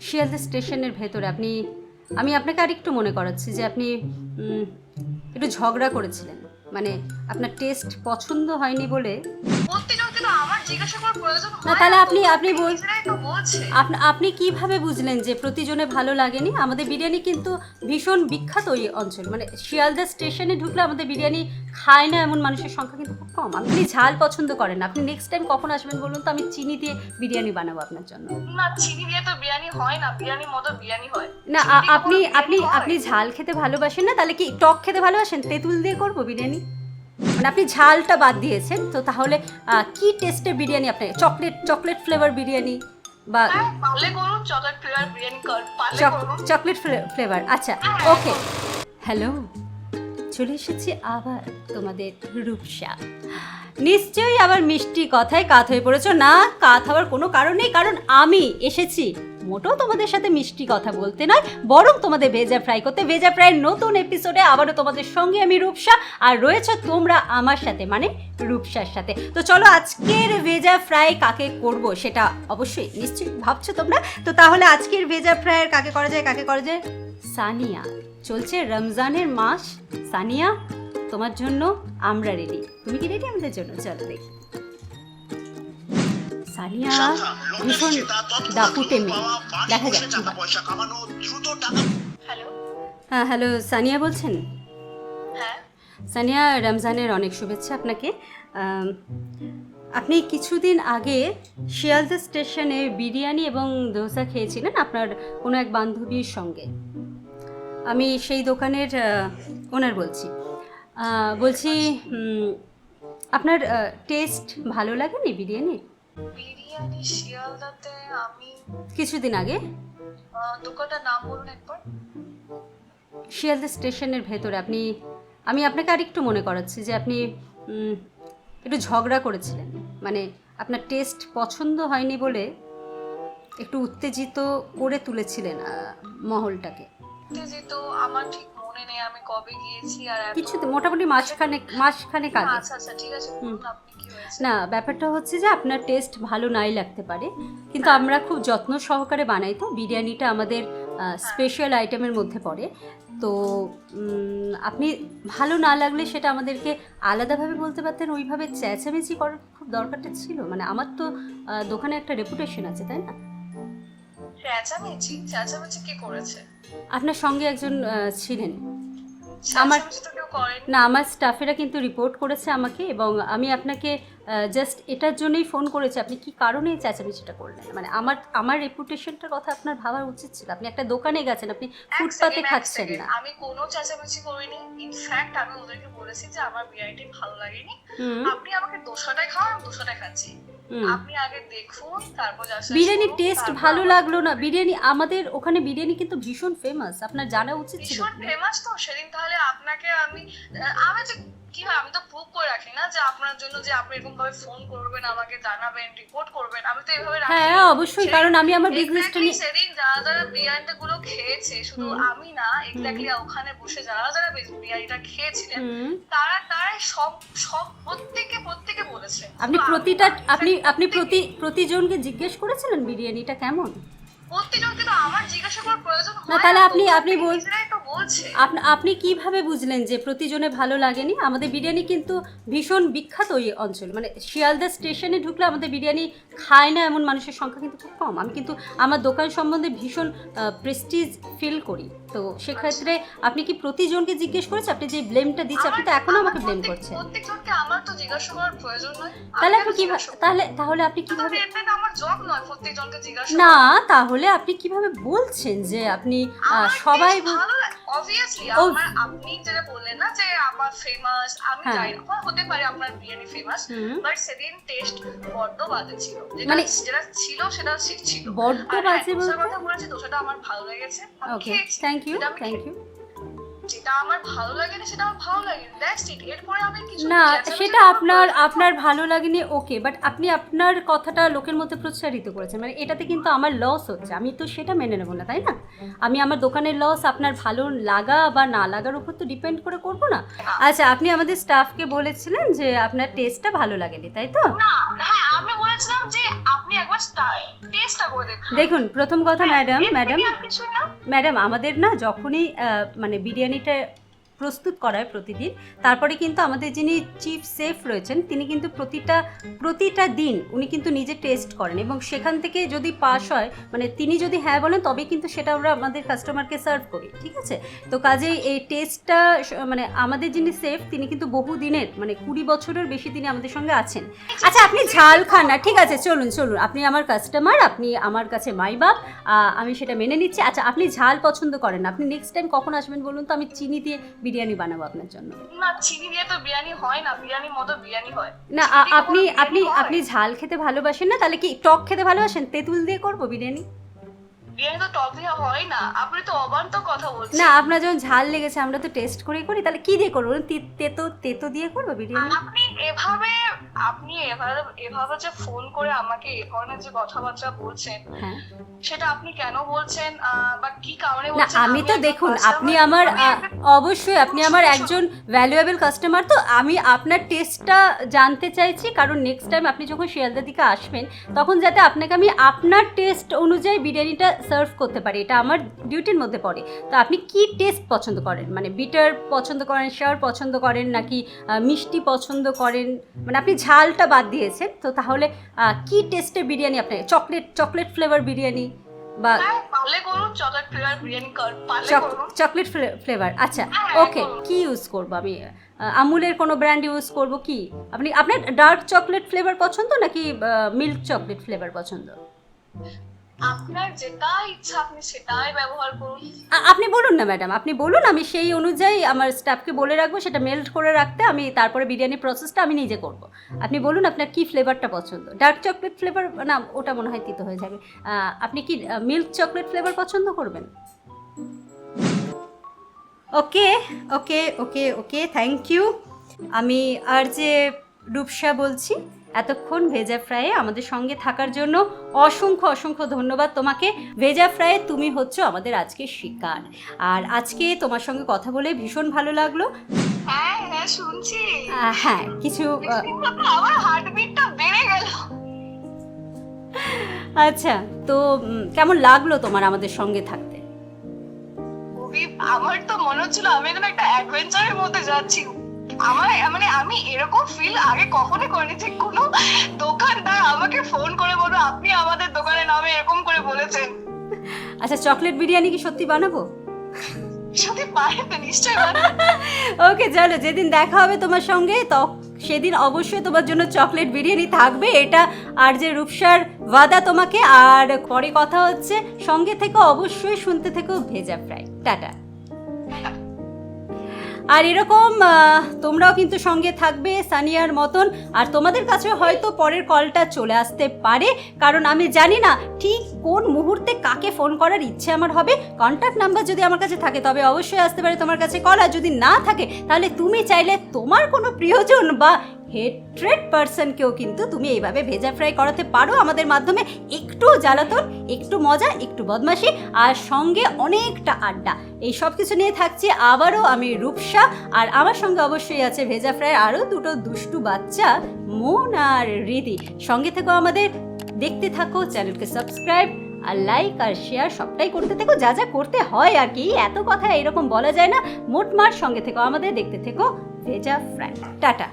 শিয়ালদা স্টেশনের ভেতরে আমি আপনাকে আরেকটু মনে করাচ্ছি যে আপনি একটু ঝগড়া করেছিলেন, মানে আপনার টেস্ট পছন্দ হয়নি বলে। না তাহলে আপনি কিভাবে বুঝলেন যে প্রতিজনে ভালো লাগেনি? আমাদের বিরিয়ানি কিন্তু ভীষণ বিখ্যাত ওই অঞ্চল, মানে শিয়ালদা স্টেশনে ঢুকলে আমাদের বিরিয়ানি খায় না এমন মানুষের সংখ্যা কিন্তু খুব কম। আপনি ঝাল পছন্দ করেন না, আপনি নেক্সট টাইম কখন আসবেন বলুন তো, আমি চিনি দিয়ে বিরিয়ানি বানাবো আপনার জন্য। না, চিনি দিয়ে তো বিরিয়ানি হয় না, বিরিয়ানির মতো বিরিয়ানি হয় না। আপনি ঝাল খেতে ভালোবাসেন না, তাহলে কি টক খেতে ভালোবাসেন? তেঁতুল দিয়ে করবো বিরিয়ানি? মানে আপনি ঝালটা বাদ দিয়েছেন তো, তাহলে কি টেস্টের বিরিয়ানি আপনার? চকলেট ফ্লেভার বিরিয়ানি বা চকলেট ফ্লেভার? আচ্ছা, ওকে। হ্যালো, চলে এসেছি আবার তোমাদের রূপসা। নিশ্চয়ই আবার মিষ্টি কথায় কাত হয়ে পড়েছো। না, কাত হওয়ার কোনো কারণ নেই, কারণ আমি এসেছি মোটেও তোমাদের সাথে মিষ্টি কথা বলতে নয়, বরং তোমাদের ভেজা ফ্রাই করতে। ভেজা ফ্রাইয়ের নতুন এপিসোডে আবারও তোমাদের সঙ্গে আমি রূপসা, আর রয়েছে তোমরা আমার সাথে, মানে রূপসার সাথে। তো চলো আজকের ভেজা ফ্রাই কাকে করব সেটা অবশ্যই নিশ্চয়ই ভাবছো তোমরা। তো তাহলে আজকের ভেজা ফ্রাইয়ের কাকে করা যায়? সানিয়া। চলছে রমজানের মাস। সানিয়া, তোমার জন্য আমরা রেডি। তুমি কি রেডি আমাদের জন্য? চলো দেখি। সানিয়া ভীষণ দাপুটে মেয়ে, দেখা যাচ্ছে। হ্যাঁ, হ্যালো, সানিয়া বলছেন? হ্যাঁ সানিয়া, রমজানের অনেক শুভেচ্ছা আপনাকে। আপনি কিছুদিন আগে শিয়ালদা স্টেশনে বিরিয়ানি এবং দোসা খেয়েছিলেন আপনার কোনো এক বান্ধবীর সঙ্গে। আমি সেই দোকানের ওনার বলছি আপনার টেস্ট ভালো লাগেনি বিরিয়ানির? বিরিয়ানি শিয়ালদাতে আমি কিছুদিন আগে দোকানটার নাম বলুন একবার। শিয়ালদা স্টেশনের ভেতরে আমি আপনাকে আরেকটু মনে করাচ্ছি যে আপনি একটু ঝগড়া করেছিলেন, মানে আপনার টেস্ট পছন্দ হয়নি বলে একটু উত্তেজিত করে তুলেছিলেন মহলটাকে। উত্তেজিত আমার ঠিক মনে নেই আমি কবে গিয়েছি, আর কিছু মোটামুটি মাসখানেক আগে। আচ্ছা ঠিক আছে, বলুন আপনি কি হয়েছে। না, ব্যাপারটা হচ্ছে যে আপনার টেস্ট ভালো নাই লাগতে পারে, কিন্তু আমরা খুব যত্ন সহকারে বানাই, তো বিরিয়ানিটা আমাদের স্পেশাল আইটেমের মধ্যে পড়ে। তো আপনি ভালো না লাগলে সেটা আমাদেরকে আলাদাভাবে বলতে পারতেন, ওইভাবে চেঁচামেচি করার খুব দরকারটা ছিল। মানে আমার তো দোকানে একটা রেপুটেশন আছে, তাই না? চেঁচামেচি কি করেছে? আপনার সঙ্গে একজন ছিলেন। না, আমার স্টাফেরা কিন্তু রিপোর্ট করেছে আমাকে, এবং আমি আপনাকে জাস্ট এটার জন্যই ফোন করেছি আপনি কি কারণে চেঁচামেচিটা করলেন। মানে আমার রেপুটেশনটার কথা আপনার ভাবা উচিত ছিল। আপনি একটা দোকানে গেছেন, আপনি ফুটপাতে খাচ্ছেন না। আমি কোনো চেঁচামেচি করিনি। ইনফ্যাক্ট আমি ওদেরকে বলেছি যে আমার বিরিয়ানিটা ভালো লাগেনি, আপনি আমাকে দোসাটাই খাওয়ান, আমি দোসাটাই খাচ্ছি। আপনি আগে দেখুন, তারপর বিরিয়ানির টেস্ট ভালো লাগলো না। বিরিয়ানি আমাদের ওখানে বিরিয়ানি কিন্তু ভীষণ ফেমাস, আপনার জানা উচিত ছিল। ভীষণ ফেমাস তো সেদিন। তাহলে আপনাকে আমি যে কি হয়, আমি তো প্রুভ করে রাখি না যে আপনার জন্য যে আপনি এরকম ভাবে ফোন করবেন, আমাকে জানাবেন, রিপোর্ট করবেন। আমি তো এইভাবে রাখি। হ্যাঁ অবশ্যই, কারণ আমি আমার বিজনেসটা নিয়ে সেদিন যারা বিরিয়ানিটা গুলো খেয়েছে, শুধু আমি না, এক্স্যাক্টলি ওখানে বসে যারা বিরিয়ানিটা খেয়েছিলেন তারা সব প্রত্যেকে বলেছে। আপনি প্রতিজনকে জিজ্ঞেস করেছিলেন বিরিয়ানিটা কেমন? প্রতিজনকে তো আমার জিজ্ঞাসা করার প্রয়োজন হয় না। তাহলে আপনি বলছে। আপনি কিভাবে বুঝলেন যে প্রতিজনে ভালো লাগেনি? আমাদের বিরিয়ানি কিন্তু ভীষণ বিখ্যাত ওই অঞ্চল, মানে শিয়ালদা স্টেশনে ঢুকলে আমাদের বিরিয়ানি খায় না এমন মানুষের সংখ্যা কিন্তু খুব কম। আমি কিন্তু আমার দোকান সম্বন্ধে ভীষণ প্রেস্টিজ ফিল করি। তো সেক্ষেত্রে আপনি কি প্রতিজনকে জিজ্ঞেস করেছেন? আপনি যে ব্লেমটা দিচ্ছেন, আপনি তো এখনো আমাকে ব্লেম করছেন। প্রত্যেকজনকে আমার তো জিজ্ঞাসা করার প্রয়োজন নয়। তাহলে আপনি কিভাবে, এটা আমার জব নয় প্রত্যেকজনকে জিজ্ঞাসা না তাহলে আপনি কিভাবে বলছেন যে আপনি সবাই অবভিয়াসলি আপনি যেটা বললেন না যে আমার ফেমাস, আমি জানি না, হতে পারে আপনার বিরিয়ানি ফেমাস, বাট সেদিন টেস্ট বড্ড বাজে ছিল। মানে যেটা ছিল সেটা ছিল বড্ড বাজে বলতে কথা বলেছি, দোষটা আমার ভালো লেগেছে। ওকে, থ্যাংক ইউ। যেটা আমার ভালো লাগেনি সেটা আমার ভালো লাগেনি, দ্যাটস ইট। এরপরে আমি কিছু না, সেটা আপনার ভালো লাগেনি, ওকে, বাট আপনি আপনার কথাটা লোকের মধ্যে প্রচারিত করেছেন, মানে এটাতে কিন্তু আমার লস হচ্ছে। আমি তো সেটা মেনে নেব না, তাই না? আমি আমার দোকানের লস আপনার ভালো লাগা বা না লাগার উপর তো ডিপেন্ড করে করব না। আচ্ছা, আপনি আমাদের স্টাফকে বলেছিলেন যে আপনার টেস্টটা ভালো লাগেনি, তাই তো? না, হ্যাঁ আমি বলেছিলাম যে আপনি একবার টেস্টটা করে দেখুন। দেখুন প্রথম কথা ম্যাডাম এর থেকে আর কিছু না। ম্যাডাম আমাদের না যখনই মানে বিরিয়ানিটা প্রস্তুত করায় প্রতিদিন, তারপরে কিন্তু আমাদের যিনি চিফ শেফ রয়েছেন তিনি কিন্তু প্রতিটা দিন উনি কিন্তু নিজে টেস্ট করেন, এবং সেখান থেকে যদি পাস হয়, মানে তিনি যদি হ্যাঁ বলেন তবে কিন্তু সেটা আমরা আমাদের কাস্টমারকে সার্ভ করি, ঠিক আছে? তো কাজেই এই টেস্টটা মানে আমাদের যিনি শেফ তিনি কিন্তু বহু দিনের, মানে 20 বছরের বেশি দিনে আমাদের সঙ্গে আছেন। আচ্ছা আপনি ঝাল খান না, ঠিক আছে, চলুন আপনি আমার কাস্টমার, আপনি আমার কাছে মাই বাপ, আমি সেটা মেনে নিচ্ছি। আচ্ছা আপনি ঝাল পছন্দ করেন না, আপনি নেক্সট টাইম কখন আসবেন বলুন তো, আমি চিনি দিয়ে বিরিয়ানি বানাবো আপনার জন্য। না, চিনি দিয়ে তো বিরিয়ানি হয় না, বিরিয়ানির মতো বিরিয়ানি হয় না আপনি ঝাল খেতে ভালোবাসেন না, তাহলে কি টক খেতে ভালোবাসেন? তেঁতুল দিয়ে করবো বিরিয়ানি? বিরিয়ানি তো টক দিয়ে হয় না, আপনি তো অবান্তর কথা বলছেন। না আপনার যখন ঝাল লেগেছে আমরা তো টেস্ট করেই করি, তাহলে কি দিয়ে করবো? তেতো দিয়ে করবো বিরিয়ানি? আপনি এভাবে যে ফোন করে আমাকে এ ধরনের যে কথাবার্তা বলছেন, হ্যাঁ সেটা আপনি কেন বলছেন বা কি কারণে না বলছেন? আমি তো দেখুন আপনি আমার অবশ্যই আপনি আমার একজন ভ্যালুয়েবল কাস্টমার, তো আমি আপনার টেস্টটা জানতে চাইছি, কারণ নেক্সট টাইম আপনি যখন শিয়ালদা দিকে আসবেন তখন যাতে আপনাকে আমি আপনার টেস্ট অনুযায়ী বিরিয়ানিটা সার্ভ করতে পারি, এটা আমার ডিউটির মধ্যে পড়ে। তো আপনি কি টেস্ট পছন্দ করেন? মানে বিটার পছন্দ করেন, শাওর পছন্দ করেন, নাকি মিষ্টি পছন্দ করেন? মানে আপনি ঝালটা বাদ দিয়েছেন, তো তাহলে কি টেস্টের বিরিয়ানি আপনার? চকলেট ফ্লেভার বিরিয়ানি বা পারলে করুন, চকলেট ফ্লেভার বিরিয়ানি পারলে করুন। চকলেট ফ্লেভার, আচ্ছা হ্যাঁ, ওকে। কি ইউজ করব আমি? আমুলের কোনো ব্র্যান্ড ইউজ করব কি? আপনার ডার্ক চকলেট ফ্লেভার পছন্দ নাকি মিল্ক চকলেট ফ্লেভার পছন্দ? আপনার যেটা ইচ্ছা আপনি সেটাই ব্যবহার করুন। আপনি বলুন না ম্যাডাম, আপনি বলুন, আমি সেই অনুযায়ী আমার স্টাফকে বলে রাখবো সেটা মেল্ট করে রাখতে, আমি তারপরে বিরিয়ানি প্রসেসটা আমি নিজে করব। আপনি বলুন আপনার কি ফ্লেভারটা পছন্দ? ডার্ক চকলেট ফ্লেভার না, ওটা মনে হয় তিতো হয়ে যাবে। আপনি কি মিল্ক চকলেট ফ্লেভার পছন্দ করবেন? ওকে ওকে ওকে ওকে, থ্যাংক ইউ। আমি আর যে রূপসা বলছি, এতক্ষণ ভেজা ফ্রাইয়ে আমাদের সঙ্গে থাকার জন্য অসংখ্য ধন্যবাদ তোমাকে। ভেজা ফ্রাইয়ে তুমি হচ্ছে আমাদের আজকে শিকার, আর আজকে তোমার সঙ্গে কথা বলে ভীষণ ভালো লাগলো। হ্যাঁ হ্যাঁ শুনছি। হ্যাঁ কিছু আমার হার্টবিটটা বেড়ে গেল। আচ্ছা তো কেমন লাগলো তোমার আমাদের সঙ্গে থাকতে? আমার তো মনে হচ্ছিল আমি এখানে একটা অ্যাডভেঞ্চারের মধ্যে যাচ্ছি। আমি এরকম ফিল আগে কখনোই করিনি যে কোনো দোকানদার আমাকে ফোন করে বলবে আপনি আমাদের দোকানের নামে এরকম করে বলেছেন। আচ্ছা চকলেট বিরিয়ানি কি সত্যি বানাবো? সত্যি পারবে? নিশ্চয়ই বানাবো। ওকে চলো, যেদিন দেখা হবে তোমার সঙ্গে সেদিন অবশ্যই তোমার জন্য চকলেট বিরিয়ানি থাকবে, এটা আর যে রূপসার ওয়াদা তোমাকে। আর পরে কথা হচ্ছে, সঙ্গে থেকে অবশ্যই শুনতে থেকো ভেজা ফ্রাই। টাটা। আর এরকম তোমরাও কিন্তু সঙ্গে থাকবে সানিয়ার মতন, আর তোমাদের কাছে হয়তো পরের কলটা চলে আসতে পারে, কারণ আমি জানি না ঠিক কোন মুহূর্তে কাকে ফোন করার ইচ্ছে আমার হবে। কন্ট্যাক্ট নাম্বার যদি আমার কাছে থাকে তবে অবশ্যই আসতে পারে তোমার কাছে কল, আর যদি না থাকে তাহলে তুমি চাইলে তোমার কোনো প্রিয়জন বা হেট্রেড পার্সনকেও কিন্তু তুমি এইভাবে ভেজা ফ্রাই করাতে পারো আমাদের মাধ্যমে। একটু জ্বালাতন, একটু মজা, একটু বদমাশি, আর সঙ্গে অনেকটা আড্ডা, এই সব কিছু নিয়ে থাকছি আবারও আমি রূপসা। আর আমার সঙ্গে অবশ্যই আছে ভেজা ফ্রাই আরও দুটো দুষ্টু বাচ্চা, মন আর রিদি। সঙ্গে থেকো আমাদের, দেখতে থাকো, চ্যানেলকে সাবস্ক্রাইব আর লাইক আর শেয়ার সবটাই করতে থেকো, যা যা করতে হয় আর কি, এত কথা এরকম বলা যায় না। মোটমাট সঙ্গে থেকো আমাদের, দেখতে থেকো ভেজা ফ্রাই। টাটা।